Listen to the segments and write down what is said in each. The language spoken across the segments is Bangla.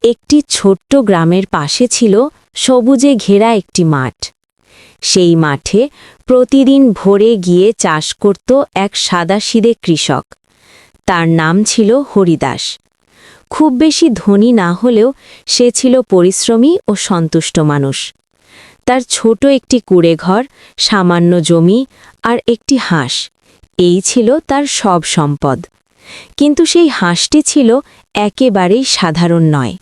একটি ছোট্ট গ্রামের পাশে ছিল সবুজে ঘেরা একটি মাঠ। সেই মাঠে প্রতিদিন ভোরে গিয়ে চাষ করত এক সাদাসিধে কৃষক। তার নাম ছিল হরিদাস। খুব বেশি ধনী না হলেও সে ছিল পরিশ্রমী ও সন্তুষ্ট মানুষ। তার ছোট একটি কুঁড়েঘর, সামান্য জমি আর একটি হাঁস, এই ছিল তার সব সম্পদ। কিন্তু সেই হাঁসটি ছিল একেবারেই সাধারণ নয়।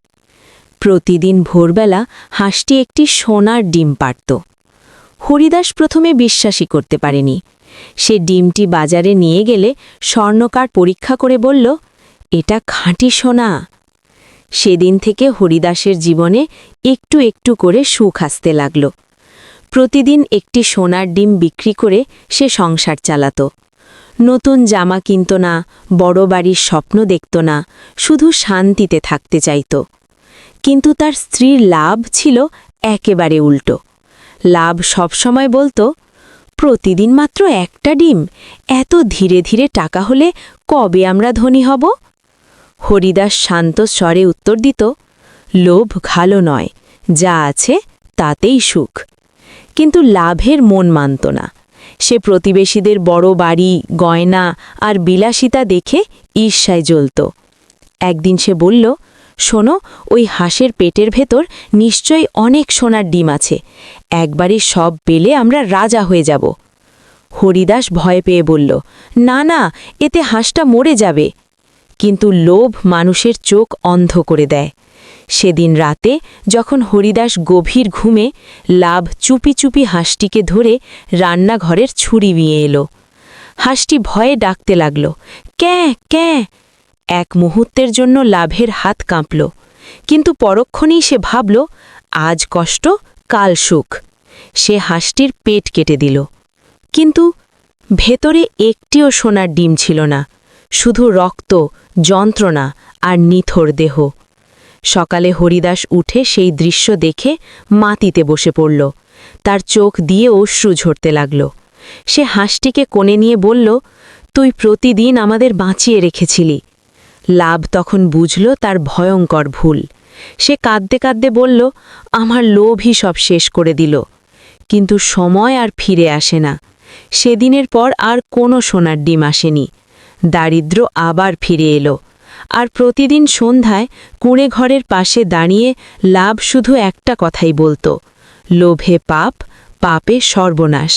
প্রতিদিন ভোরবেলা হাঁসটি একটি সোনার ডিম পাড়ত। হরিদাস প্রথমে বিশ্বাসই করতে পারেনি। সে ডিমটি বাজারে নিয়ে গেলে স্বর্ণকার পরীক্ষা করে বলল, এটা খাঁটি সোনা। সেদিন থেকে হরিদাসের জীবনে একটু একটু করে সুখ আসতে লাগল। প্রতিদিন একটি সোনার ডিম বিক্রি করে সে সংসার চালাত। নতুন জামা কিনত না, বড় বাড়ির স্বপ্ন দেখত না, শুধু শান্তিতে থাকতে চাইত। কিন্তু তার স্ত্রীর লাভ ছিল একেবারে উল্টো। লাভ সবসময় বলতো, প্রতিদিন মাত্র একটা ডিম, এত ধীরে ধীরে টাকা হলে কবে আমরা ধনী হব? হরিদাস শান্ত স্বরে উত্তর দিত, লোভ ভালো নয়, যা আছে তাতেই সুখ। কিন্তু লাভের মন মানত না। সে প্রতিবেশীদের বড় বাড়ি, গয়না আর বিলাসিতা দেখে ঈর্ষায় জ্বলত। একদিন সে বলল, শোনো, ওই হাঁসের পেটের ভেতর নিশ্চয়ই অনেক সোনার ডিম আছে। একবারে সব পেলে আমরা রাজা হয়ে যাব। হরিদাস ভয় পেয়ে বলল, না না, এতে হাঁসটা মরে যাবে। কিন্তু লোভ মানুষের চোখ অন্ধ করে দেয়। সেদিন রাতে যখন হরিদাস গভীর ঘুমে, লাভ চুপি চুপি হাঁসটিকে ধরে রান্নাঘরের ছুরি নিয়ে এলো। হাঁসটি ভয়ে ডাকতে লাগল, ক্যাঁ ক্যাঁ। এক মুহূর্তের জন্য লাভের হাত কাঁপল, কিন্তু পরক্ষণেই সে ভাবল, আজ কষ্ট, কাল সুখ। সে হাঁসটির পেট কেটে দিল। কিন্তু ভেতরে একটিও সোনার ডিম ছিল না, শুধু রক্ত, যন্ত্রণা আর নিথর দেহ। সকালে হরিদাস উঠে সেই দৃশ্য দেখে মাটিতে বসে পড়ল। তার চোখ দিয়ে অশ্রু ঝরতে লাগল। সে হাঁসটিকে কোণে নিয়ে বলল, তুই প্রতিদিন আমাদের বাঁচিয়ে রেখেছিলি। লাভ তখন বুঝল তার ভয়ঙ্কর ভুল। সে কাঁদতে কাঁদতে বলল, আমার লোভই সব শেষ করে দিল। কিন্তু সময় আর ফিরে আসে না। সেদিনের পর আর কোনো সোনার ডিম আসেনি। দারিদ্র্য আবার ফিরে এলো। আর প্রতিদিন সন্ধ্যায় কুঁড়ে ঘরের পাশে দাঁড়িয়ে লাভ শুধু একটা কথাই বলতো, লোভে পাপ, পাপে সর্বনাশ।